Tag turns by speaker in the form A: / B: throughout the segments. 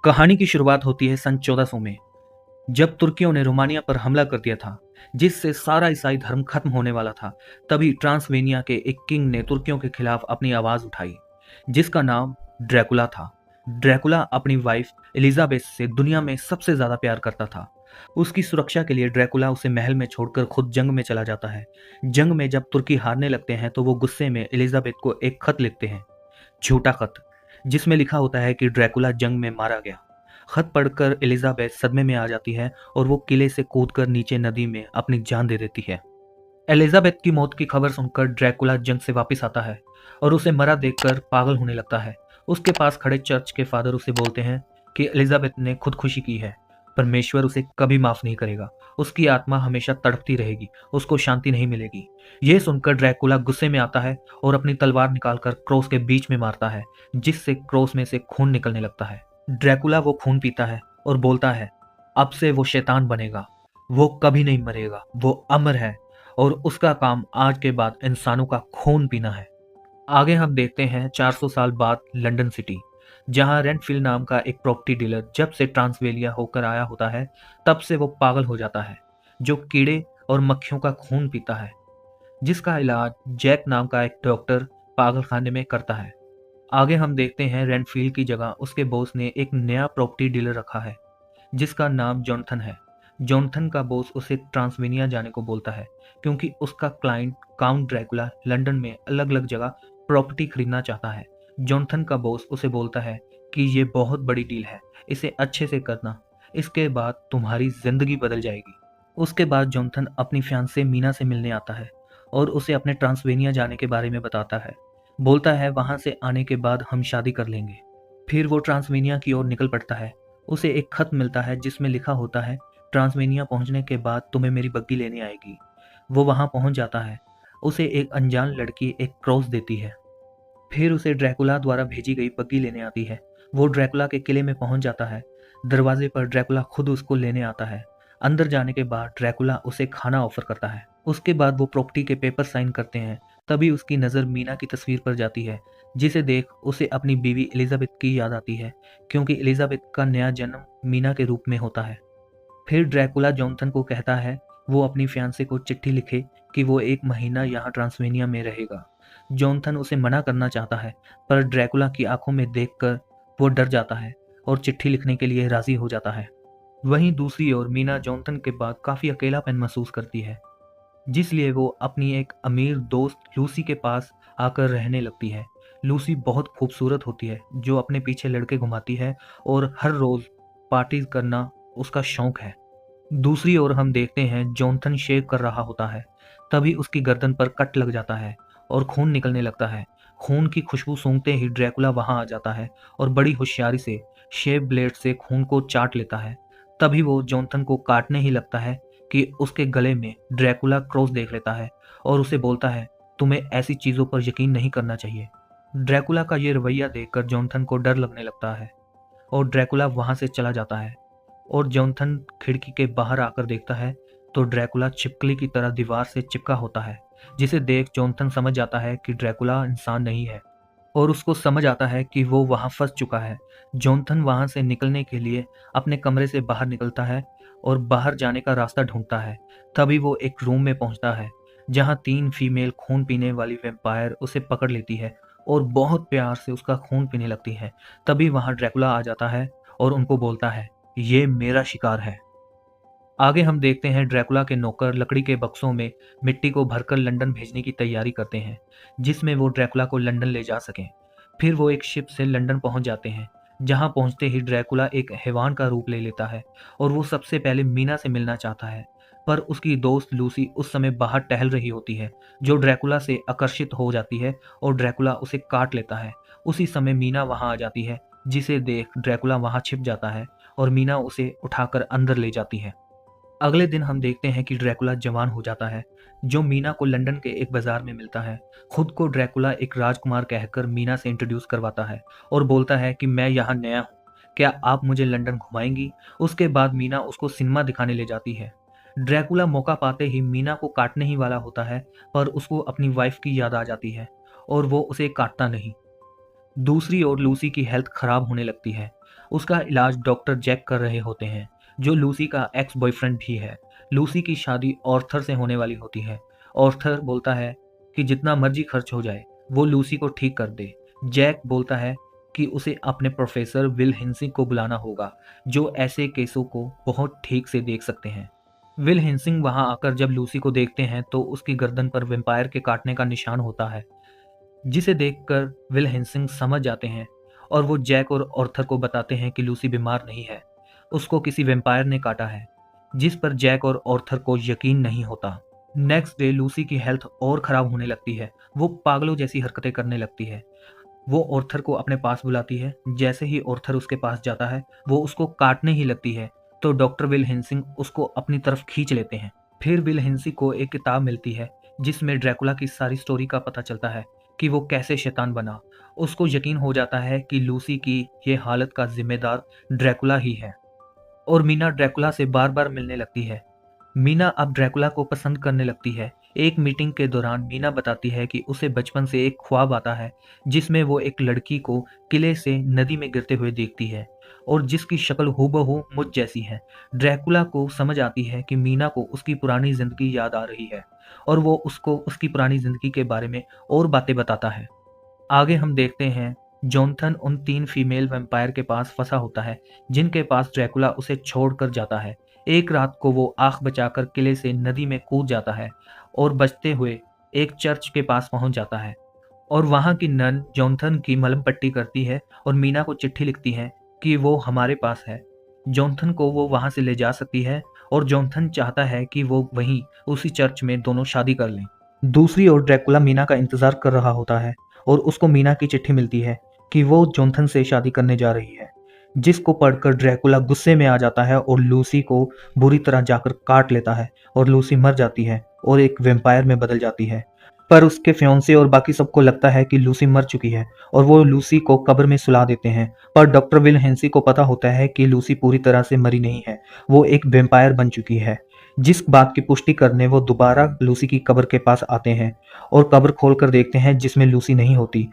A: कहानी की शुरुआत होती है सन 1400 में, जब तुर्कियों ने रोमानिया पर हमला कर दिया था, जिससे सारा ईसाई धर्म खत्म होने वाला था। तभी ट्रांसवेनिया के एक किंग ने तुर्कियों के खिलाफ अपनी आवाज उठाई, जिसका नाम ड्रैकुला था। ड्रैकुला अपनी वाइफ एलिजाबेथ से दुनिया में सबसे ज्यादा प्यार करता था। उसकी सुरक्षा के लिए ड्रैकुला उसे महल में छोड़कर खुद जंग में चला जाता है। जंग में जब तुर्की हारने लगते हैं तो वो गुस्से में एलिजाबेथ को एक खत लिखते हैं, झूठा खत, जिसमें लिखा होता है कि ड्रैकुला जंग में मारा गया। खत पढ़कर एलिजाबेथ सदमे में आ जाती है और वो किले से कूदकर नीचे नदी में अपनी जान दे देती है। एलिजाबेथ की मौत की खबर सुनकर ड्रैकुला जंग से वापस आता है और उसे मरा देखकर पागल होने लगता है। उसके पास खड़े चर्च के फादर उसे बोलते हैं कि एलिजाबेथ ने खुदकुशी की है, परमेश्वर उसे कभी माफ नहीं करेगा, उसकी आत्मा हमेशा तड़पती रहेगी, उसको शांति नहीं मिलेगी। यह सुनकर ड्रैकुला गुस्से में आता है और अपनी तलवार निकालकर क्रॉस के बीच में मारता है, जिससे क्रॉस में से खून निकलने लगता है। ड्रैकुला वो खून पीता है और बोलता है, अब से वो शैतान बनेगा, वो कभी नहीं मरेगा, वो अमर है और उसका काम आज के बाद इंसानों का खून पीना है। आगे हम देखते हैं 400 साल बाद लंदन सिटी, जहां रेंटफील्ड नाम का एक प्रॉपर्टी डीलर जब से ट्रांसवेलिया होकर आया होता है, तब से वो पागल हो जाता है, जो कीड़े और मक्खियों का खून पीता है, जिसका इलाज जैक नाम का एक डॉक्टर पागल खाने में करता है। आगे हम देखते हैं रेंटफील्ड की जगह उसके बॉस ने एक नया प्रॉपर्टी डीलर रखा है, जिसका नाम जॉनथन है। जॉनथन का बॉस उसे ट्रांसवेनिया जाने को बोलता है, क्योंकि उसका क्लाइंट काउंट ड्रैकुला लंदन में अलग अलग जगह प्रॉपर्टी खरीदना चाहता है। जॉनथन का बॉस उसे बोलता है कि ये बहुत बड़ी डील है, इसे अच्छे से करना, इसके बाद तुम्हारी जिंदगी बदल जाएगी। उसके बाद जॉनथन अपनी फियांसे मीना से मिलने आता है और उसे अपने ट्रांसवेनिया जाने के बारे में बताता है। बोलता है वहां से आने के बाद हम शादी कर लेंगे। फिर वो ट्रांसवेनिया की ओर निकल पड़ता है। उसे एक खत मिलता है जिसमें लिखा होता है, ट्रांसवेनिया पहुंचने के बाद तुम्हें मेरी बग्गी लेने आएगी। वो वहां पहुंच जाता है। उसे एक अनजान लड़की एक क्रॉस देती है। फिर उसे ड्रैकुला द्वारा भेजी गई बग्गी लेने आती है। वो ड्रैकुला के किले में पहुंच जाता है। दरवाजे पर ड्रैकुला खुद उसको लेने आता है। अंदर जाने के बाद ड्रैकुला उसे खाना ऑफर करता है। उसके बाद वो प्रॉपर्टी के पेपर साइन करते हैं। तभी उसकी नज़र मीना की तस्वीर पर जाती है, जिसे देख उसे अपनी बीवी एलिजाबेथ की याद आती है, क्योंकि एलिजाबेथ का नया जन्म मीना के रूप में होता है। फिर ड्रैकुला जॉनथन को कहता है वो अपनी फियांसे को चिट्ठी लिखे कि वो एक महीना यहाँ ट्रांसवेनिया में रहेगा। जॉनथन उसे मना करना चाहता है, पर ड्रैकुला की आंखों में देखकर वो डर जाता है और चिट्ठी लिखने के लिए राजी हो जाता है। वहीं दूसरी ओर मीना जॉनथन के बाद काफी अकेलापन महसूस करती है, जिसलिए वो अपनी एक अमीर दोस्त लूसी के पास आकर रहने लगती है। लूसी बहुत खूबसूरत होती है, जो अपने पीछे लड़के घुमाती है और हर रोज पार्टी करना उसका शौक है। दूसरी ओर हम देखते हैं जॉनथन शेव कर रहा होता है। तभी उसकी गर्दन पर कट लग जाता है और खून निकलने लगता है। खून की खुशबू सूंघते ही ड्रैकुला वहां आ जाता है और बड़ी होशियारी से शेव ब्लेड से खून को चाट लेता है। तभी वो जॉनथन को काटने ही लगता है कि उसके गले में ड्रैकुला क्रॉस देख लेता है और उसे बोलता है, तुम्हें ऐसी चीजों पर यकीन नहीं करना चाहिए। ड्रैकुला का ये रवैया देखकर जॉनथन को डर लगने लगता है और ड्रैकुला वहां से चला जाता है। और जॉनथन खिड़की के बाहर आकर देखता है तो ड्रैकुला छिपकली की तरह दीवार से चिपका होता है, जिसे देख जॉनथन समझ जाता है कि ड्रैकुला इंसान नहीं है और उसको समझ आता है कि वो वहां फंस चुका है। जॉनथन वहां से निकलने के लिए अपने कमरे से बाहर निकलता है और बाहर जाने का रास्ता ढूंढता है। तभी वो एक रूम में पहुंचता है, जहां 3 फीमेल खून पीने वाली वैम्पायर उसे पकड़ लेती है और बहुत प्यार से उसका खून पीने लगती है। तभी वहां ड्रैकुला आ जाता है और उनको बोलता है, ये मेरा शिकार है। आगे हम देखते हैं ड्रैकुला के नौकर लकड़ी के बक्सों में मिट्टी को भरकर लंदन भेजने की तैयारी करते हैं, जिसमें वो ड्रैकुला को लंदन ले जा सकें। फिर वो एक शिप से लंदन पहुंच जाते हैं। जहां पहुंचते ही ड्रैकुला एक हैवान का रूप ले लेता है और वो सबसे पहले मीना से मिलना चाहता है, पर उसकी दोस्त लूसी उस समय बाहर टहल रही होती है, जो ड्रैकुला से आकर्षित हो जाती है और ड्रैकुला उसे काट लेता है। उसी समय मीना वहां आ जाती है, जिसे देख ड्रैकुला वहां छिप जाता है और मीना उसे उठाकर अंदर ले जाती है। अगले दिन हम देखते हैं कि ड्रैकुला जवान हो जाता है, जो मीना को लंदन के एक बाजार में मिलता है। खुद को ड्रैकुला एक राजकुमार कहकर मीना से इंट्रोड्यूस करवाता है और बोलता है कि मैं यहाँ नया हूँ, क्या आप मुझे लंदन घुमाएंगी। उसके बाद मीना उसको सिनेमा दिखाने ले जाती है। ड्रैकुला मौका पाते ही मीना को काटने ही वाला होता है, पर उसको अपनी वाइफ की याद आ जाती है और वो उसे काटता नहीं। दूसरी ओर लूसी की हेल्थ खराब होने लगती है। उसका इलाज डॉक्टर जैक कर रहे होते हैं, जो लूसी का एक्स बॉयफ्रेंड भी है। लूसी की शादी ऑर्थर से होने वाली होती है। ऑर्थर बोलता है कि जितना मर्जी खर्च हो जाए वो लूसी को ठीक कर दे। जैक बोलता है कि उसे अपने प्रोफेसर विल हिंसिंग को बुलाना होगा, जो ऐसे केसों को बहुत ठीक से देख सकते हैं। विल हिंसिंग वहां आकर जब लूसी को देखते हैं तो उसकी गर्दन पर वेम्पायर के काटने का निशान होता है, जिसे देखकर विल हिंसिंग समझ जाते हैं और वो जैक और ऑर्थर को बताते हैं कि लूसी बीमार नहीं है, उसको किसी वेम्पायर ने काटा है, जिस पर जैक और ऑर्थर को यकीन नहीं होता। नेक्स्ट डे लूसी की हेल्थ और खराब होने लगती है। वो पागलों जैसी हरकतें करने लगती है। वो ऑर्थर को अपने पास बुलाती है। जैसे ही ऑर्थर उसके पास जाता है वो उसको काटने ही लगती है, तो डॉक्टर विल हिंसिंग उसको अपनी तरफ खींच लेते हैं। फिर विल हिंसिंग को एक किताब मिलती है जिसमें ड्रैकुला की सारी स्टोरी का पता चलता है कि वो कैसे शैतान बना। उसको यकीन हो जाता है कि लूसी की ये हालत का जिम्मेदार ड्रैकुला ही है और मीना ड्रैकुला से बार बार मिलने लगती है। मीना अब ड्रैकुला को पसंद करने लगती है। एक मीटिंग के दौरान मीना बताती है कि उसे बचपन से एक ख्वाब आता है जिसमें वो एक लड़की को किले से नदी में गिरते हुए देखती है और जिसकी शक्ल हूबहू मुझ जैसी है। ड्रैकुला को समझ आती है कि मीना को उसकी पुरानी जिंदगी याद आ रही है और वो उसको उसकी पुरानी जिंदगी के बारे में और बातें बताता है। आगे हम देखते हैं जॉनथन उन 3 फीमेल वैम्पायर के पास फंसा होता है जिनके पास ड्रैकुला उसे छोड़कर जाता है। एक रात को वो आंख बचाकर किले से नदी में कूद जाता है और बचते हुए एक चर्च के पास पहुंच जाता है और वहां की नन जॉनथन की मलहम पट्टी करती है और मीना को चिट्ठी लिखती है कि वो हमारे पास है। जॉनथन को वो वहां से ले जा सकती है और जॉनथन चाहता है कि वो वहीं उसी चर्च में दोनों शादी कर लें। दूसरी ओर ड्रैकुला मीना का इंतजार कर रहा होता है और उसको मीना की चिट्ठी मिलती है कि वो जॉनथन से शादी करने जा रही है, जिसको पढ़कर ड्रैकुला गुस्से में आ जाता है और लूसी को बुरी तरह जाकर काट लेता है और लूसी मर जाती है और एक वेम्पायर में बदल जाती है। पर उसके फियांसे और बाकी सबको लगता है कि लूसी मर चुकी है और वो लूसी को कब्र में सुला देते हैं। पर डॉक्टर विल हेंसी को पता होता है कि लूसी पूरी तरह से मरी नहीं है, वो एक वेम्पायर बन चुकी है। जिस बात की पुष्टि करने वो दोबारा लूसी की कब्र के पास आते हैं और कब्र खोलकर देखते हैं जिसमें लूसी नहीं होती।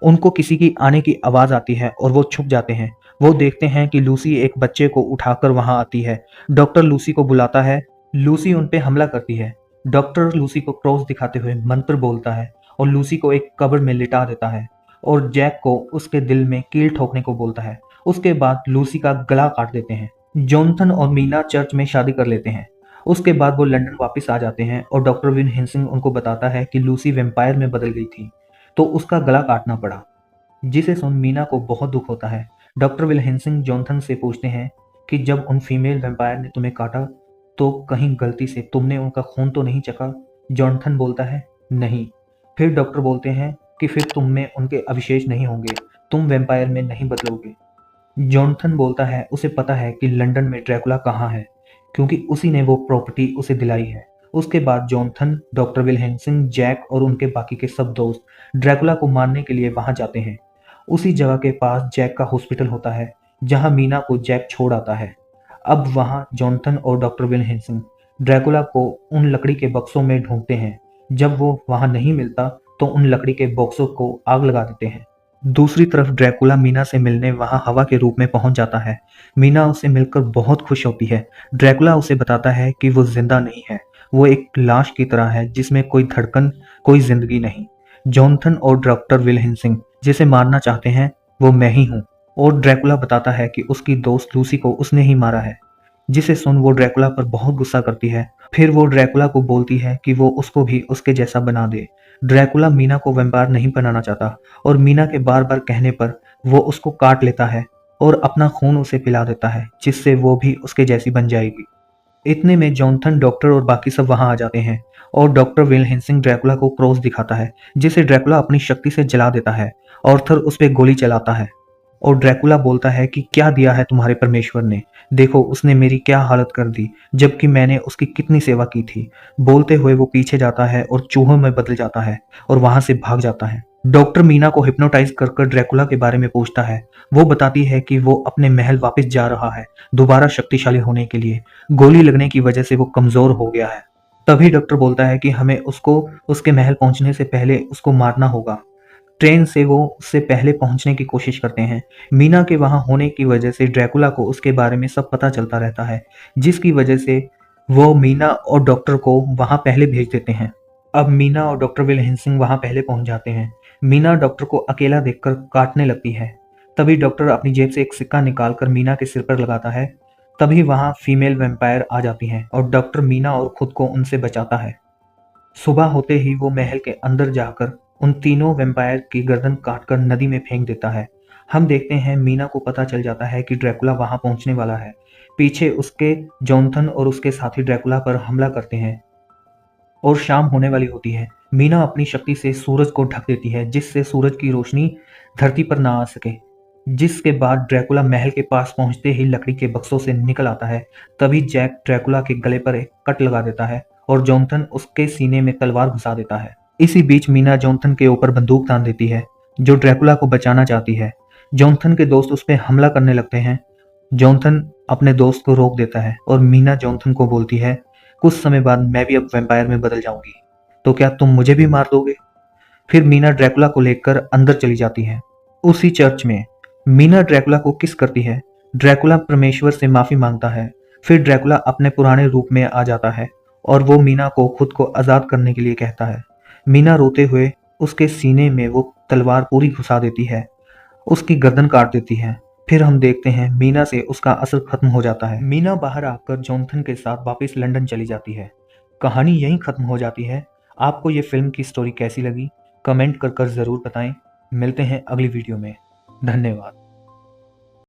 A: उनको किसी की आने की आवाज आती है और वो छुप जाते हैं। वो देखते हैं कि लूसी एक बच्चे को उठाकर वहां आती है। डॉक्टर लूसी को बुलाता है। लूसी उन पे हमला करती है। डॉक्टर लूसी को क्रॉस दिखाते हुए मंत्र बोलता है और लूसी को एक कब्र में लिटा देता है और जैक को उसके दिल में कील ठोकने को बोलता है। उसके बाद लूसी का गला काट देते हैं। जॉनथन और मीना चर्च में शादी कर लेते हैं। उसके बाद वो लंदन वापस आ जाते हैं और डॉक्टर विन हिंसिंग उनको बताता है कि लूसी वेम्पायर में बदल गई थी, तो उसका गला काटना पड़ा, जिसे सुन मीना को बहुत दुख होता है। डॉक्टर विल हिंसिंग जॉनथन से पूछते हैं कि जब उन फीमेल वेम्पायर ने तुम्हें काटा तो कहीं गलती से तुमने उनका खून तो नहीं चखा? जॉनथन बोलता है नहीं। फिर डॉक्टर बोलते हैं कि फिर तुम में उनके अवशेष नहीं होंगे, तुम वेम्पायर में नहीं बदलोगे। जॉनथन बोलता है उसे पता है कि लंदन में ड्रैकुला कहाँ है, क्योंकि उसी ने वो प्रॉपर्टी उसे दिलाई है। उसके बाद जॉनथन, डॉक्टर विल हिंसिंग, जैक और उनके बाकी के सब दोस्त ड्रैकुला को मारने के लिए वहां जाते हैं। उसी जगह के पास जैक का हॉस्पिटल होता है जहां मीना को जैक छोड़ आता है। अब वहां जॉनथन और डॉक्टर विल हिंसिंग ड्रैकुला को उन लकड़ी के बक्सों में ढूंढते हैं। जब वो वहां नहीं मिलता तो उन लकड़ी के बॉक्सों को आग लगा देते हैं। दूसरी तरफ ड्रैकुला मीना से मिलने वहां हवा के रूप में पहुंच जाता है। मीना उसे मिलकर बहुत खुश होती है। ड्रैकुला उसे बताता है कि वो जिंदा नहीं है, वो एक लाश की तरह है जिसमें कोई धड़कन, कोई जिंदगी नहीं। जॉनथन और डॉक्टर विल हिंसिंग जिसे मारना चाहते हैं वो मैं ही हूँ, और ड्रैकुला बताता है कि उसकी दोस्त लूसी को उसने ही मारा है, जिसे सुन वो ड्रैकुला पर बहुत गुस्सा करती है। फिर वो ड्रैकुला को बोलती है कि वो उसको भी उसके जैसा बना दे। ड्रैकुला मीना को वैम्पायर नहीं बनाना चाहता और मीना के बार बार कहने पर वो उसको काट लेता है और अपना खून उसे पिला देता है, जिससे वो भी उसके जैसी बन जाएगी। इतने में जॉनथन, डॉक्टर और बाकी सब वहां आ जाते हैं और डॉक्टर विल हिंसिंग ड्रैकुला को क्रॉस दिखाता है जिसे ड्रैकुला अपनी शक्ति से जला देता है। ऑर्थर उस पर गोली चलाता है और ड्रैकुला बोलता है कि क्या दिया है तुम्हारे परमेश्वर ने, देखो उसने मेरी क्या हालत कर दी, जबकि मैंने उसकी कितनी सेवा की थी। बोलते हुए वो पीछे जाता है और चूहों में बदल जाता है और वहां से भाग जाता है। डॉक्टर मीना को हिप्नोटाइज कर ड्रैकुला के बारे में पूछता है। वो बताती है कि वो अपने महल वापस जा रहा है दोबारा शक्तिशाली होने के लिए। गोली लगने की वजह से वो कमजोर हो गया है। तभी डॉक्टर बोलता है कि हमें उसको उसके महल पहुंचने से पहले उसको मारना होगा। ट्रेन से वो उससे पहले पहुंचने की कोशिश करते हैं। मीना के वहां होने की वजह से ड्रैकुला को उसके बारे में सब पता चलता रहता है, जिसकी वजह से वो मीना और डॉक्टर को वहां पहले भेज देते हैं। अब मीना और डॉक्टर विल हेंसिंग वहां पहले पहुंच जाते हैं। मीना डॉक्टर को अकेला देखकर काटने लगती है। तभी डॉक्टर अपनी जेब से एक सिक्का निकालकर मीना के सिर पर लगाता है। तभी वहां फीमेल वैम्पायर आ जाती हैं और डॉक्टर मीना और खुद को उनसे बचाता है। सुबह होते ही वो महल के अंदर जाकर उन तीनों वैम्पायर की गर्दन काटकर नदी में फेंक देता है। हम देखते हैं मीना को पता चल जाता है कि ड्रैकुला वहां पहुंचने वाला है। पीछे उसके जॉनथन और उसके साथी ड्रैकुला पर हमला करते हैं और शाम होने वाली होती है। मीना अपनी शक्ति से सूरज को ढक देती है, जिससे सूरज की रोशनी धरती पर ना आ सके। जिसके बाद ड्रैकुला महल के पास पहुंचते ही लकड़ी के बक्सों से निकल आता है। तभी जैक ड्रैकुला के गले पर एक कट लगा देता है और जॉनथन उसके सीने में तलवार घुसा देता है। इसी बीच मीना जॉनथन के ऊपर बंदूक तान देती है, जो ड्रैकुला को बचाना चाहती है। जॉनथन के दोस्त उस पर हमला करने लगते हैं। जॉनथन अपने दोस्त को रोक देता है और मीना जॉनथन को बोलती है, कुछ समय बाद मैं भी अब वैम्पायर में बदल जाऊंगी, तो क्या तुम मुझे भी मार दोगे? फिर मीना ड्रैकुला को लेकर अंदर चली जाती है। उसी चर्च में मीना ड्रैकुला को किस करती है। ड्रैकुला परमेश्वर से माफी मांगता है। फिर ड्रैकुला अपने पुराने रूप में आ जाता है और वो मीना को खुद को आजाद करने के लिए कहता है। मीना रोते हुए उसके सीने में वो तलवार पूरी घुसा देती है, उसकी गर्दन काट देती है। फिर हम देखते हैं मीना से उसका असर खत्म हो जाता है। मीना बाहर आकर जॉनथन के साथ वापस लंदन चली जाती है। कहानी यहीं खत्म हो जाती है। आपको ये फिल्म की स्टोरी कैसी लगी, कमेंट कर जरूर बताएं। मिलते हैं अगली वीडियो में। धन्यवाद।